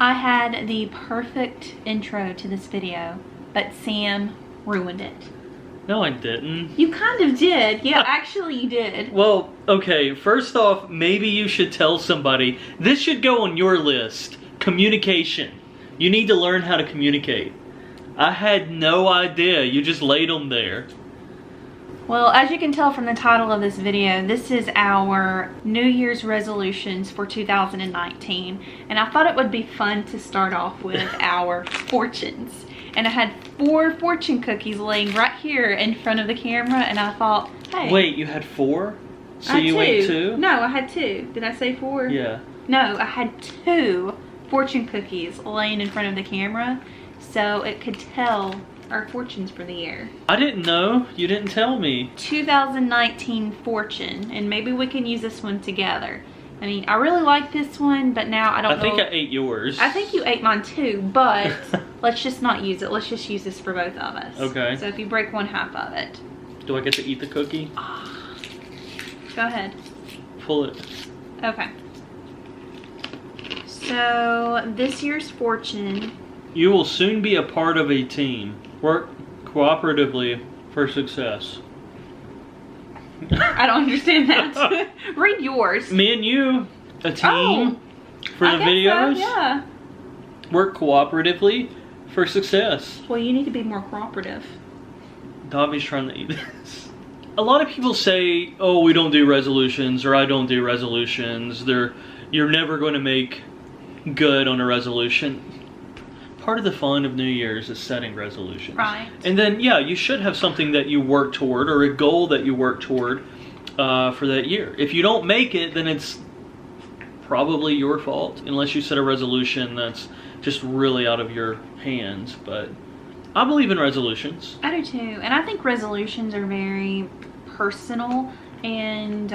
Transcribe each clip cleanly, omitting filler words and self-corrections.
I had the perfect intro to this video, but Sam ruined it. No, I didn't. You kind of did. Yeah, actually you did. Well, okay, first off, maybe you should tell somebody. This should go on your list. Communication. You need to learn how to communicate. I had no idea. You just laid them there. Well, as you can tell from the title of this video, this is our New Year's resolutions for 2019. And I thought it would be fun to start off with our fortunes. And I had 4 fortune cookies laying right here in front of the camera, and I thought, hey. Wait, you had 4? So you ate 2? No, I had 2. Did I say 4? Yeah. No, I had 2 fortune cookies laying in front of the camera, so it could tell our fortunes for the year. I didn't know. You didn't tell me. 2019 fortune, and maybe we can use this one together. I mean, I really like this one, but now I don't know. I think I ate yours. I think you ate mine too, but let's just not use it. Let's just use this for both of us. Okay. So if you break 1/2 of it. Do I get to eat the cookie? Go ahead. Pull it. Okay. So this year's fortune. You will soon be a part of a team. Work cooperatively for success. I don't understand that. Read yours. Me and you, a team for the videos. So, yeah. Work cooperatively for success. Well, you need to be more cooperative. Davi's trying to eat this. A lot of people say, oh, we don't do resolutions, or I don't do resolutions. You're never going to make good on a resolution. Part of the fun of New Year's is setting resolutions. Right. And then, yeah, you should have something that you work toward, or a goal that you work toward for that year. If you don't make it, then it's probably your fault, unless you set a resolution that's just really out of your hands. But I believe in resolutions. I do too. And I think resolutions are very personal and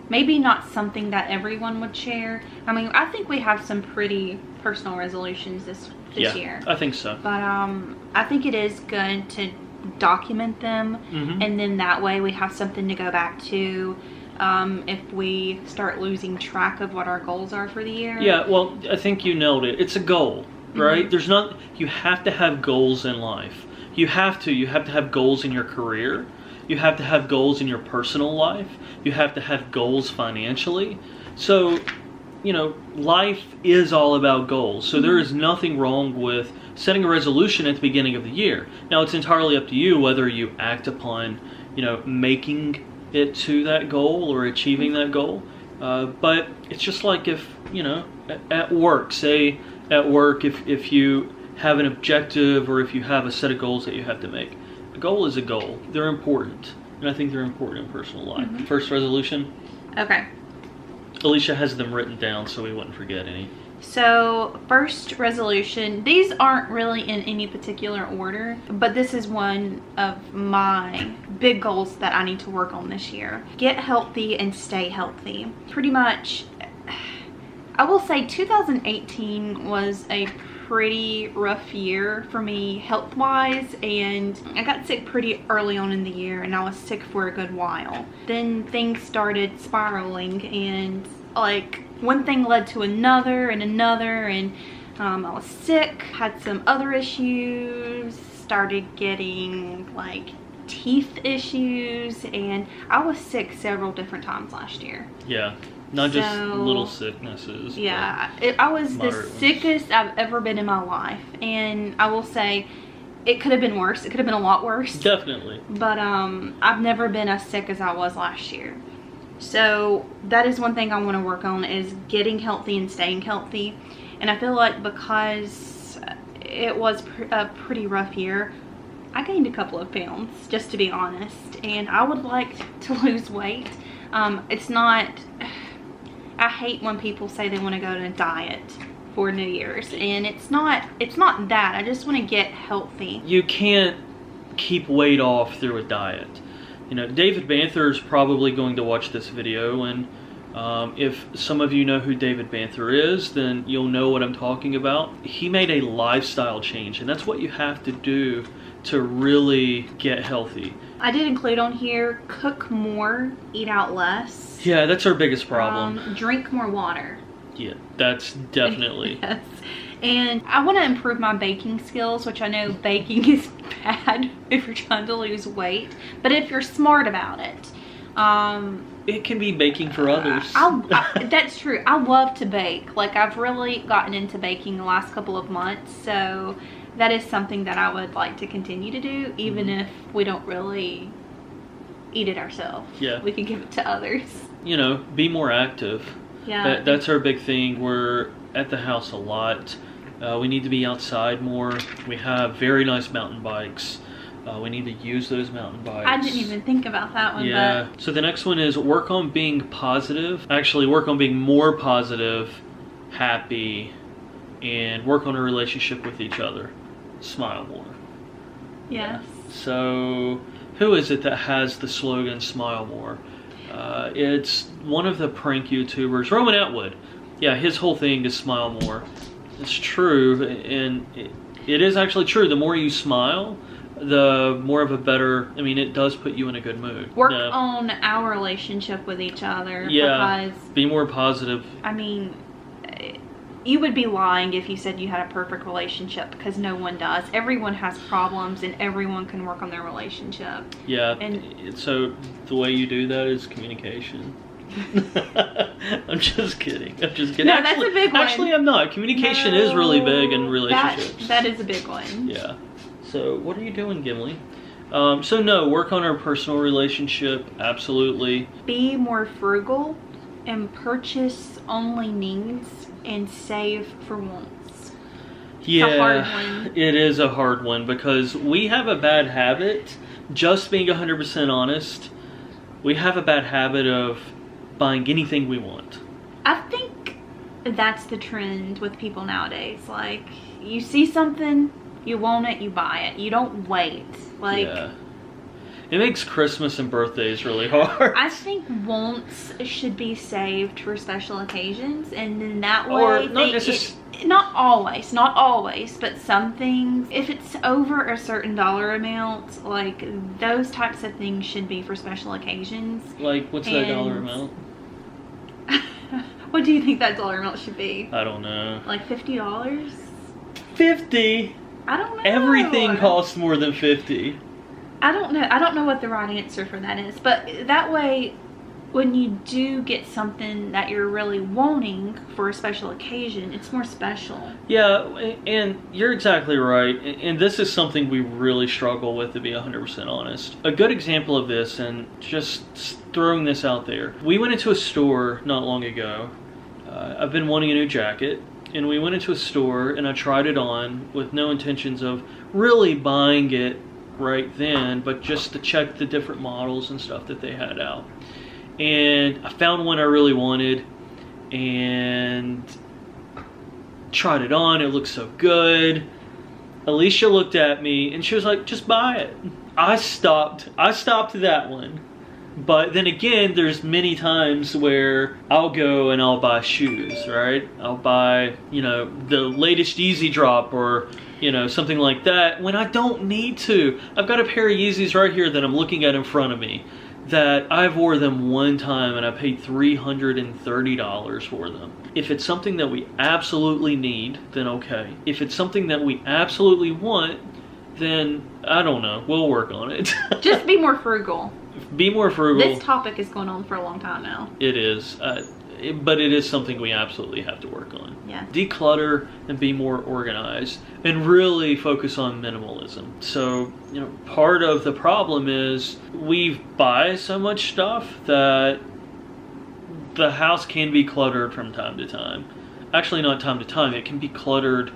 maybe not something that everyone would share. I mean, I think we have some pretty personal resolutions this year. I think so. But I think it is good to document them, and then that way we have something to go back to if we start losing track of what our goals are for the year. Yeah, well, I think you nailed it. It's a goal, right? You have to have goals in life. You have to have goals in your career. You have to have goals in your personal life. You have to have goals financially. So, you know, life is all about goals. So there is nothing wrong with setting a resolution at the beginning of the year. Now, it's entirely up to you whether you act upon, you know, making it to that goal or achieving that goal. But it's just like if, you know, at work, say at work, if you have an objective or if you have a set of goals that you have to make. A goal is a goal. They're important. And I think they're important in personal life. First resolution. Okay. Alicia has them written down so we wouldn't forget any. So, first resolution, these aren't really in any particular order, but this is one of my big goals that I need to work on this year. Get healthy and stay healthy. Pretty much, I will say 2018 was a pretty rough year for me health-wise, and I got sick pretty early on in the year, and I was sick for a good while. Then things started spiraling, and like one thing led to another and another, and I was sick, had some other issues, started getting like teeth issues, and I was sick several different times last year. Yeah. Not just little sicknesses. Yeah, I was the sickest I've ever been in my life. And I will say, it could have been worse. It could have been a lot worse. Definitely. But I've never been as sick as I was last year. So that is one thing I want to work on, is getting healthy and staying healthy. And I feel like because it was a pretty rough year, I gained a couple of pounds, just to be honest. And I would like to lose weight. It's not... I hate when people say they want to go on a diet for New Year's, and it's not that. I just want to get healthy. You can't keep weight off through a diet. You know, David Banther is probably going to watch this video, and if some of you know who David Banther is, then you'll know what I'm talking about. He made a lifestyle change, and that's what you have to do to really get healthy. I did include on here, cook more, eat out less. Yeah, that's our biggest problem. Drink more water. Yeah, that's definitely. Yes. And I want to improve my baking skills, which I know baking is bad if you're trying to lose weight, but if you're smart about it, it can be baking for others. That's true. I love to bake. Like, I've really gotten into baking the last couple of months, so that is something that I would like to continue to do, even if we don't really eat it ourselves. Yeah. We can give it to others. You know, be more active. Yeah. That's our big thing. We're at the house a lot. We need to be outside more. We have very nice mountain bikes. We need to use those mountain bikes. I didn't even think about that one. Yeah. So the next one is work on being positive. Actually, work on being more positive, happy, and work on a relationship with each other. Smile more. Yes. So who is it that has the slogan "Smile More"? It's one of the prank YouTubers, Roman Atwood. Yeah, his whole thing is smile more. It's true, and it is actually true. The more you smile, the more of a better, I mean, it does put you in a good mood. Work on our relationship with each other. Yeah, because, be more positive. I mean, you would be lying if you said you had a perfect relationship, because no one does. Everyone has problems, and everyone can work on their relationship. Yeah, and so the way you do that is communication. I'm just kidding. No, that's a big one. Actually, I'm not. Communication is really big in relationships. That is a big one. Yeah. So what are you doing, Gimli? So no, work on our personal relationship. Absolutely. Be more frugal and purchase only needs and save for wants. Yeah, it's a hard one. It is a hard one because we have a bad habit, just being 100% honest, we have a bad habit of buying anything we want. I think that's the trend with people nowadays. Like, you see something, you want it, you buy it. You don't wait. Like, yeah. It makes Christmas and birthdays really hard. I think wants should be saved for special occasions, and then that way, or not not always, but some things, if it's over a certain dollar amount, like those types of things should be for special occasions. Like, what's that dollar amount? What do you think that dollar amount should be? I don't know. Like $50? 50? I don't know. Everything costs more than 50. I don't know. I don't know what the right answer for that is. But that way, when you do get something that you're really wanting for a special occasion, it's more special. Yeah, and you're exactly right. And this is something we really struggle with, to be 100% honest. A good example of this, and just throwing this out there. We went into a store not long ago. I've been wanting a new jacket. And we went into a store and I tried it on with no intentions of really buying it right then, but just to check the different models and stuff that they had out. And I found one I really wanted and tried it on. It looked so good. Alicia looked at me and she was like, just buy it. I stopped that one. But then again, there's many times where I'll go and I'll buy shoes, right? I'll buy, the latest Yeezy drop or, something like that when I don't need to. I've got a pair of Yeezys right here that I'm looking at in front of me that I've wore them one time and I paid $330 for them. If it's something that we absolutely need, then okay. If it's something that we absolutely want, then I don't know. We'll work on it. Just be more frugal. Be more frugal. This topic is going on for a long time now. It is. But it is something we absolutely have to work on. Yeah. Declutter and be more organized and really focus on minimalism. So, part of the problem is we buy so much stuff that the house can be cluttered from time to time. Actually, not time to time. It can be cluttered.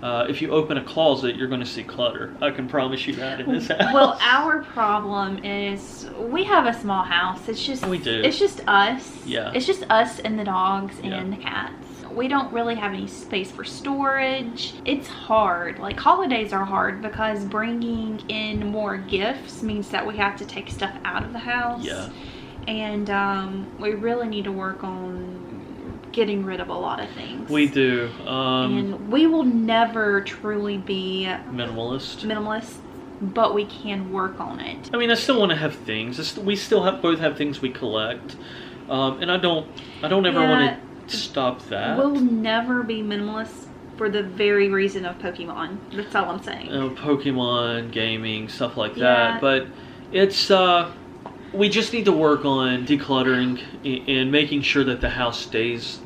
If you open a closet, you're going to see clutter. I can promise you that in this house. Well, our problem is we have a small house. It's just we do. It's just us. Yeah. It's just us and the dogs and Yeah. the cats. We don't really have any space for storage. It's hard. Like, holidays are hard because bringing in more gifts means that we have to take stuff out of the house. Yeah. And we really need to work on getting rid of a lot of things. We do. And we will never truly be minimalist, but we can work on it. I mean, I still want to have things. We still both have things we collect, and I don't ever want to stop that. We'll never be minimalist for the very reason of Pokemon. That's all I'm saying. Pokemon, gaming, stuff like Yeah. that. But it's we just need to work on decluttering and making sure that the house stays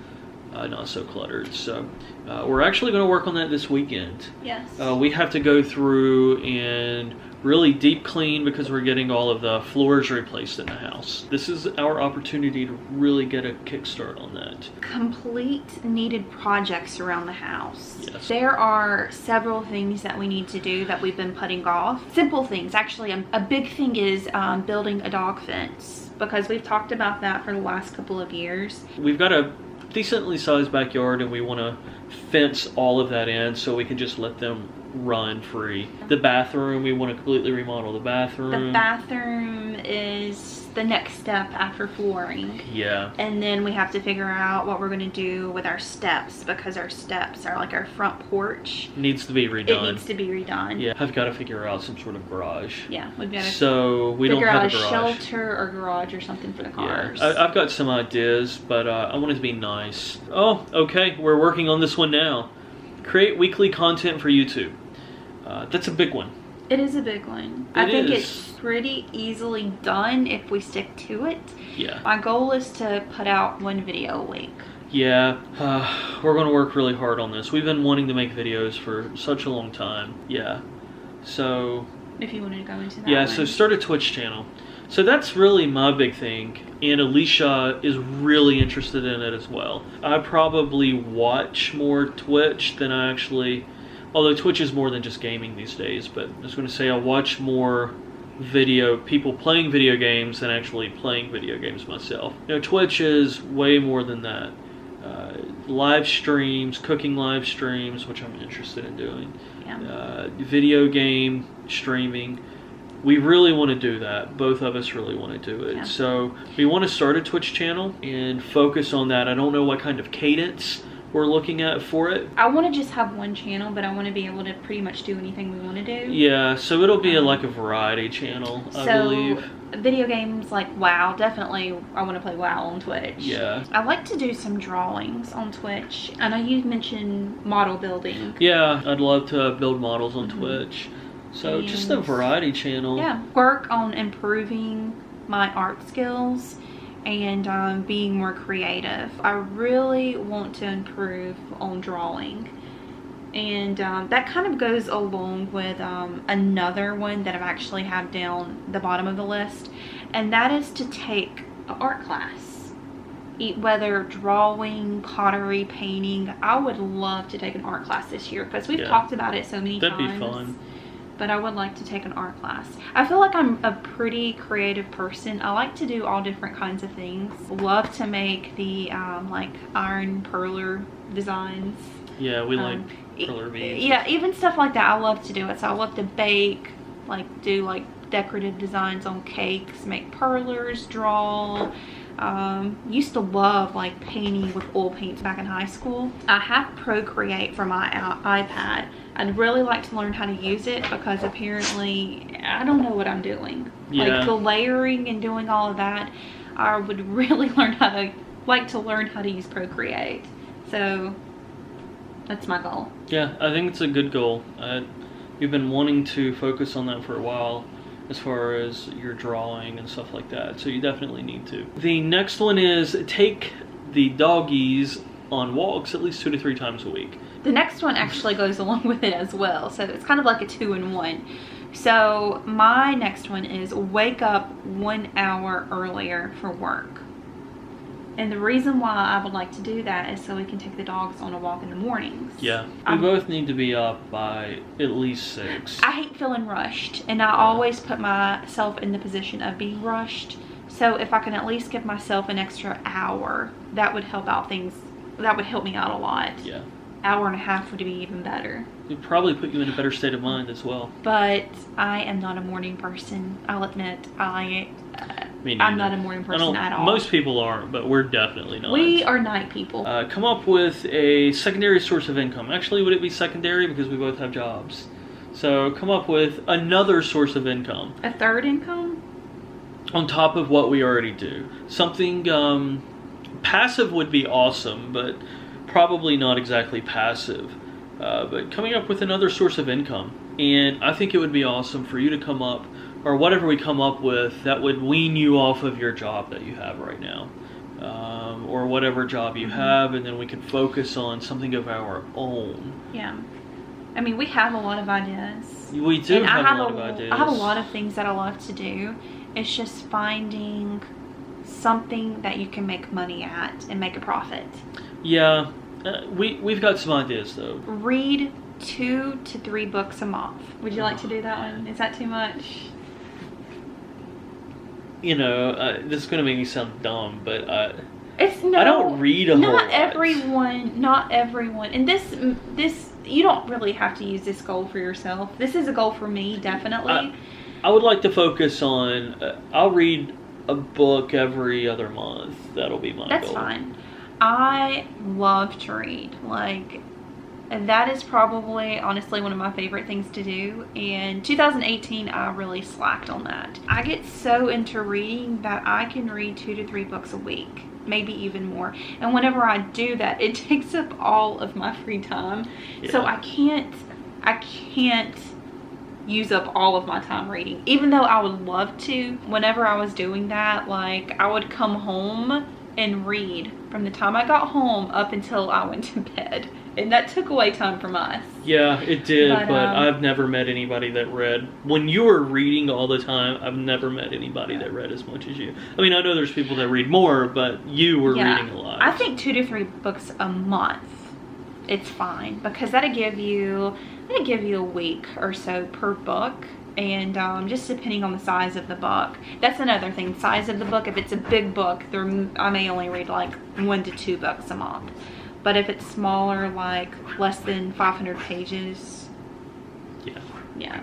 not so cluttered. So we're actually going to work on that this weekend. Yes. We have to go through and really deep clean because we're getting all of the floors replaced in the house. This is our opportunity to really get a kickstart on that. Complete needed projects around the house. Yes. There are several things that we need to do that we've been putting off. Simple things. Actually, a big thing is building a dog fence, because we've talked about that for the last couple of years. We've got a decently sized backyard and we want to fence all of that in so we can just let them run free. The bathroom, we want to completely remodel the bathroom. The bathroom is the next step after flooring. Yeah. And then we have to figure out what we're going to do with our steps, because our steps are like our front porch. Needs to be redone. It needs to be redone. Yeah, I've got to figure out some sort of garage. Yeah, we've got to So we don't have a figure out garage. a shelter or garage or something for the cars. Yeah, I've got some ideas, but I want it to be nice. Oh, okay, we're working on this one now. Create weekly content for YouTube. That's a big one. It is a big one. I think is. it's pretty easily done if we stick to it. Yeah. My goal is to put out one video a week. Yeah, we're going to work really hard on this. We've been wanting to make videos for such a long time. Yeah. So, If you wanted to go into that. yeah, one. so start a Twitch channel. So that's really my big thing, and Alicia is really interested in it as well. I probably watch more Twitch than I actually, although Twitch is more than just gaming these days, but I was going to say I watch more people playing video games than actually playing video games myself. You know, Twitch is way more than that. Live streams, cooking live streams, which I'm interested in doing. Yeah. Video game streaming. We really want to do that. Both of us really want to do it. Yeah. So we want to start a Twitch channel and focus on that. I don't know what kind of cadence we're looking at for it. I want to just have one channel, but I want to be able to pretty much do anything we want to do. Yeah, so it'll be like a variety channel, I believe. Video games like WoW, definitely I want to play WoW on Twitch. Yeah. I like to do some drawings on Twitch. I know you mentioned model building. Yeah, I'd love to build models on Twitch. So just a variety channel. Yeah, work on improving my art skills and being more creative. I really want to improve on drawing. And that kind of goes along with another one that I've actually had down the bottom of the list, and that is to take an art class. Whether drawing, pottery, painting. I would love to take an art class this year because we've talked about it so many times. That'd be fun. But I would like to take an art class. I feel like I'm a pretty creative person. I like to do all different kinds of things. Love to make the like iron perler designs. Yeah, we like perler beads. Yeah, even stuff like that. I love to do it. So I love to bake, like do like decorative designs on cakes, make perlers, draw. Used to love like painting with oil paints back in high school. I have Procreate for my iPad. I'd really like to learn how to use it because apparently I don't know what I'm doing. Yeah. Like the layering and doing all of that, I would really learn how to use Procreate. So that's my goal. Yeah, I think it's a good goal. You've been wanting to focus on that for a while as far as your drawing and stuff like that, so you definitely need to. The next one is take the doggies on walks at least 2 to 3 times a week. The next one actually goes along with it as well, so it's kind of like a 2-in-1. So my next one is wake up 1 hour earlier for work. And the reason why I would like to do that is so we can take the dogs on a walk in the mornings. Yeah, we both need to be up by at least 6. I hate feeling rushed, and I always put myself in the position of being rushed. So if I can at least give myself an extra hour, that would help out things. That would help me out a lot. Yeah. Hour and a half would be even better. It'd probably put you in a better state of mind as well. But I am not a morning person. I'll admit, Me neither. I'm not a morning person at all. Most people aren't, but we're definitely not. We are night people. Come up with a secondary source of income. Actually, would it be secondary because we both have jobs? So come up with another source of income. A third income? On top of what we already do. Something passive would be awesome, but probably not exactly passive. but coming up with another source of income. And I think it would be awesome for you to come up, or whatever we come up with, that would wean you off of your job that you have right now. Or whatever job you have, and then we can focus on something of our own. Yeah. I mean, we have a lot of ideas. We do have a lot of ideas. I have a lot of things that I love to do. It's just finding something that you can make money at and make a profit. Yeah. We've got some ideas, though. Read 2 to 3 books a month. Would you like to do that one? Is that too much? You know, this is going to make me sound dumb, but I don't read a whole lot. Not everyone. And this you don't really have to use this goal for yourself. This is a goal for me, definitely. I would like to focus on, I'll read a book every other month. That'll be my goal. That's fine. I love to read. Like, that is probably, honestly, one of my favorite things to do. In 2018, I really slacked on that. I get so into reading that I can read 2 to 3 books a week, maybe even more. And whenever I do that, it takes up all of my free time. Yeah. So I can't use up all of my time reading, even though I would love to. Whenever I was doing that, like, I would come home and read from the time I got home up until I went to bed. And that took away time from us. Yeah, it did, but I've never met anybody that read. When you were reading all the time, I've never met anybody that read as much as you. I mean, I know there's people that read more, but you were reading a lot. I think 2 to 3 books a month, it's fine. Because that'll give you a week or so per book. And just depending on the size of the book. That's another thing, size of the book. If it's a big book, I may only read like 1 to 2 books a month. But if it's smaller, like less than 500 pages, yeah.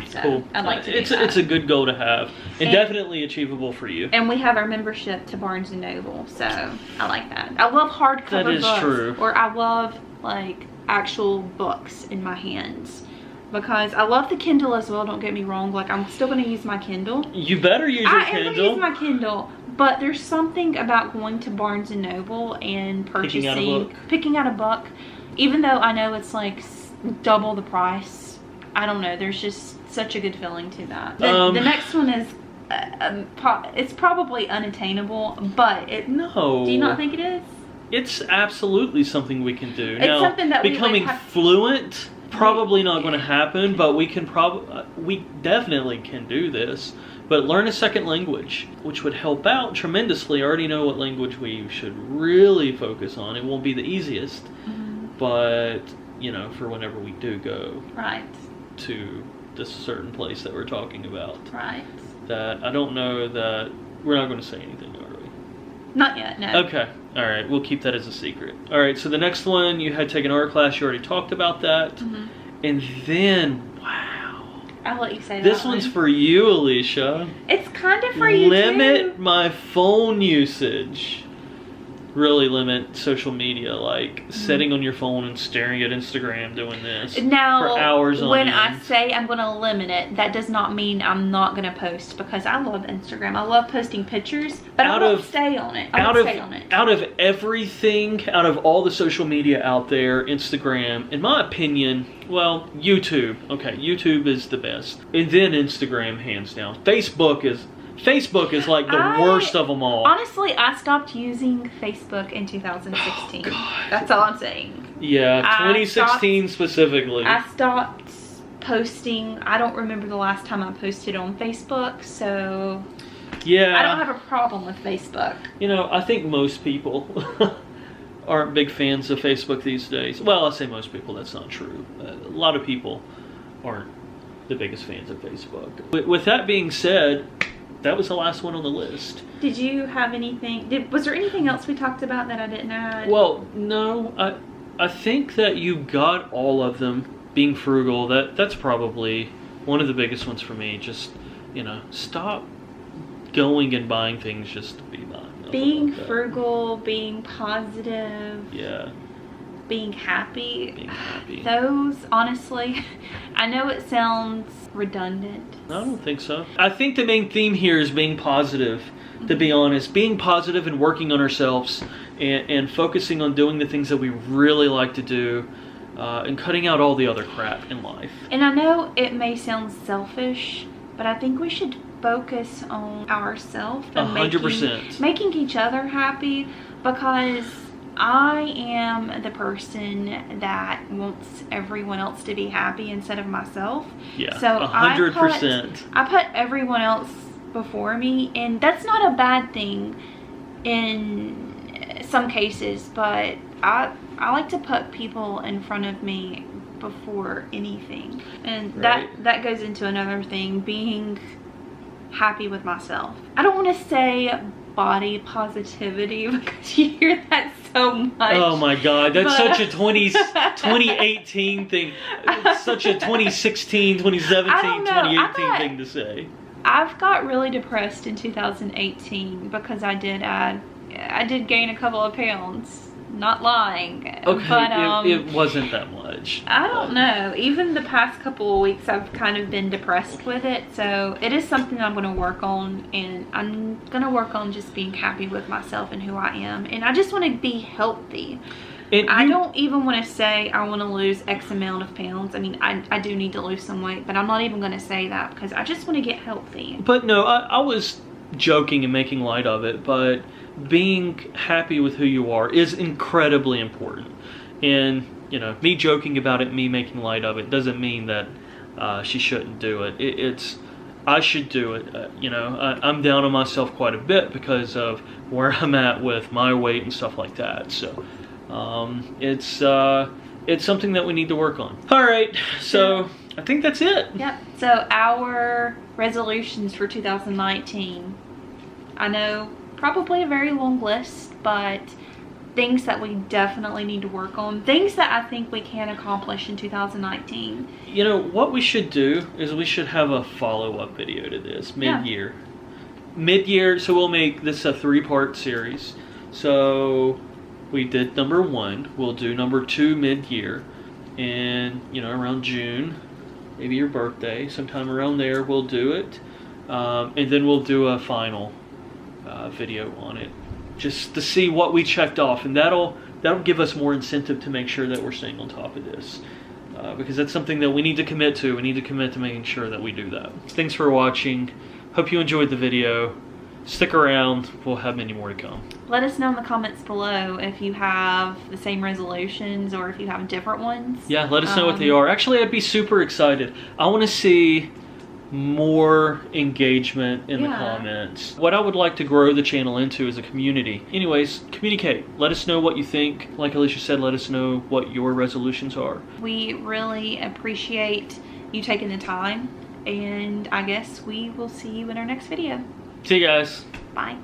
So cool. I'd like to do that. It's a good goal to have, and definitely achievable for you. And we have our membership to Barnes & Noble, so I like that. I love hardcover that is books. True. Or I love like actual books in my hands. Because I love the Kindle as well, don't get me wrong. Like, I'm still going to use my Kindle. You better use your Kindle. I am going to use my Kindle. But there's something about going to Barnes & Noble and picking out a book. Even though I know it's like double the price. I don't know. There's just such a good feeling to that. The next one is, it's probably unattainable. But no. Do you not think it is? It's absolutely something we can do. It's now, something that becoming fluent... Probably not going to happen, but we definitely can do this. But learn a second language, which would help out tremendously. I already know what language we should really focus on. It won't be the easiest, but, you know, for whenever we do go to this certain place that we're talking about. Right. That I don't know that we're not going to say anything, are we? Not yet, no. Okay. All right, we'll keep that as a secret. All right, so the next one, you had taken art class. You already talked about that. And then, wow. I'll let you say that. This one's for you, Alicia. It's kind of for you, Limit my phone usage. Really limit social media, like sitting on your phone and staring at Instagram doing this now, for hours on end. When I say I'm going to limit it, that does not mean I'm not going to post, because I love Instagram. I love posting pictures, but I won't stay on it. Out of everything, out of all the social media out there, Instagram, in my opinion, well, YouTube. Okay, YouTube is the best. And then Instagram, hands down. Facebook is like the worst of them all. Honestly, I stopped using Facebook in 2016. Oh, God. That's all I'm saying. Yeah, 2016 specifically. I stopped posting. I don't remember the last time I posted on Facebook, so yeah, I don't have a problem with Facebook. You know, I think most people aren't big fans of Facebook these days. Well, I say most people, that's not true. A lot of people aren't the biggest fans of Facebook. With that being said, that was the last one on the list. Did you have anything? Was there anything else we talked about that I didn't add? Well, no. I think that you got all of them. Being frugal, that's probably one of the biggest ones for me. Just, you know, stop going and buying things just to be buying them. Being frugal, being positive. Yeah. Being happy. Being happy. Those, honestly, I know it sounds redundant. I don't think so. I think the main theme here is being positive, to be honest. Being positive and working on ourselves and focusing on doing the things that we really like to do. and cutting out all the other crap in life. And I know it may sound selfish, but I think we should focus on ourselves and 100%. making each other happy, because I am the person that wants everyone else to be happy instead of myself. Yeah, so 100%. I put everyone else before me, and that's not a bad thing in some cases, but I like to put people in front of me before anything. And that goes into another thing, being happy with myself. I don't want to say body positivity because you hear that so much. Oh my god, that's such a 2018 thing. It's such a 2016, 2017, 2018 thing to say. I've got really depressed in 2018 because I did gain a couple of pounds. Not lying. Okay, but it wasn't that much. I don't know. Even the past couple of weeks, I've kind of been depressed with it. So it is something I'm going to work on, and I'm going to work on just being happy with myself and who I am. And I just want to be healthy. And I don't even want to say I want to lose X amount of pounds. I mean, I do need to lose some weight, but I'm not even going to say that because I just want to get healthy. But no, I was joking and making light of it, but being happy with who you are is incredibly important. And, you know, me joking about it, me making light of it, doesn't mean that she shouldn't do it. I should do it. You know, I'm down on myself quite a bit because of where I'm at with my weight and stuff like that. So it's something that we need to work on. All right, so I think that's it. Yep. So our resolutions for 2019, I know probably a very long list, but things that we definitely need to work on, things that I think we can accomplish in 2019. You know, what we should do is we should have a follow-up video to this mid-year. Mid-year, so we'll make this a 3-part series. So we did number 1, we'll do number 2 mid-year, and, you know, around June, maybe your birthday, sometime around there, we'll do it. And then we'll do a final video on it, just to see what we checked off, and that'll give us more incentive to make sure that we're staying on top of this, because that's something that we need to commit to. We need to commit to making sure that we do that. Thanks for watching. Hope you enjoyed the video. Stick around, we'll have many more to come. Let us know in the comments below if you have the same resolutions or if you have different ones. Yeah, let us know what they are. Actually, I'd be super excited. I want to see more engagement in the comments. What I would like to grow the channel into is a community. Anyways, communicate. Let us know what you think. Like Alicia said, let us know what your resolutions are. We really appreciate you taking the time, and I guess we will see you in our next video. See you guys. Bye.